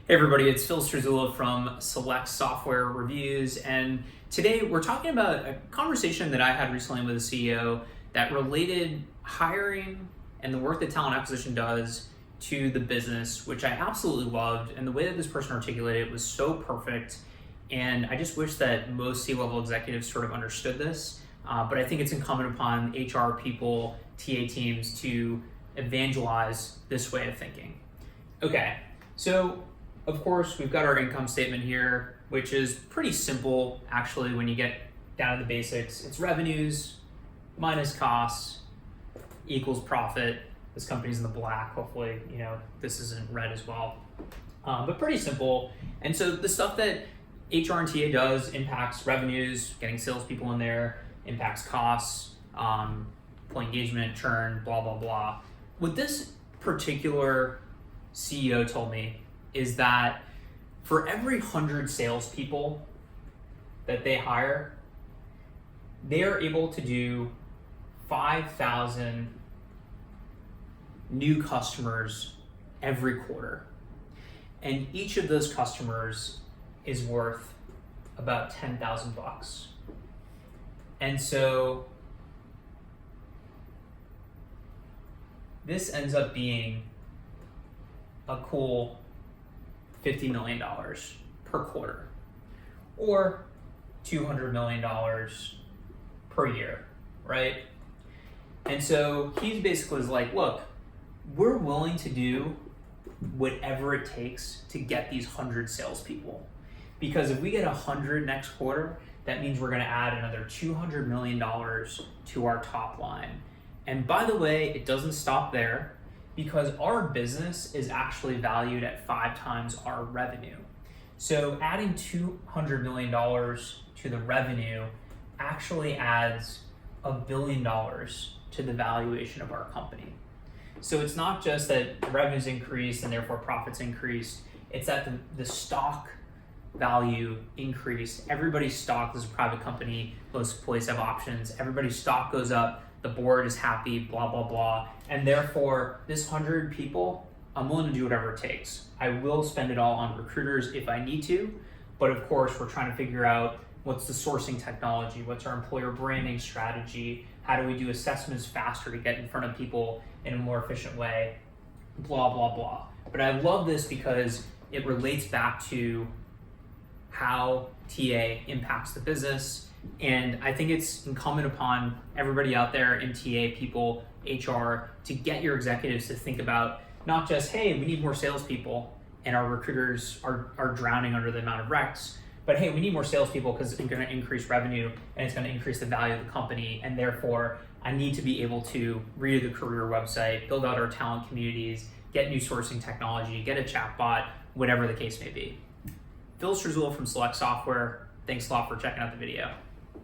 Hey everybody, it's Phil Struzula from Select Software Reviews, and today we're talking about a conversation that I had recently with a CEO that related hiring and the work that talent acquisition does to the business, which I absolutely loved, and the way that this person articulated it was so perfect, and I just wish that most C-level executives sort of understood this, but I think it's incumbent upon HR people, TA teams to evangelize this way of thinking. Okay, so of course, we've got our income statement here, which is pretty simple, actually, when you get down to the basics. It's revenues minus costs equals profit. This company's in the black. Hopefully, this isn't red as well. But pretty simple. And so the stuff that HR and TA does impacts revenues, getting salespeople in there, impacts costs, employee engagement, churn, blah, blah, blah. What this particular CEO told me is that for every 100 salespeople that they hire, they are able to do 5,000 new customers every quarter. And each of those customers is worth about $10,000. And so this ends up being a cool $50 million per quarter, or $200 million per year, right? And so he's basically like, look, we're willing to do whatever it takes to get these 100 salespeople. Because if we get 100 next quarter, that means we're gonna add another $200 million to our top line. And by the way, it doesn't stop there, because our business is actually valued at 5 times our revenue. So adding $200 million to the revenue actually adds $1 billion to the valuation of our company. So it's not just that revenues increased and therefore profits increased, it's that the stock value increased. Everybody's stock is a private company, most employees have options, everybody's stock goes up, the board is happy, blah, blah, blah. And therefore, this 100 people, I'm willing to do whatever it takes. I will spend it all on recruiters if I need to, but of course, we're trying to figure out what's the sourcing technology, what's our employer branding strategy, how do we do assessments faster to get in front of people in a more efficient way, blah, blah, blah. But I love this because it relates back to how TA impacts the business. And I think it's incumbent upon everybody out there in TA, people, HR, to get your executives to think about not just, hey, we need more salespeople and our recruiters are drowning under the amount of recs, but hey, we need more salespeople because it's going to increase revenue and it's going to increase the value of the company. And therefore, I need to be able to read the career website, build out our talent communities, get new sourcing technology, get a chatbot, whatever the case may be. Phil Struzula from Select Software. Thanks a lot for checking out the video.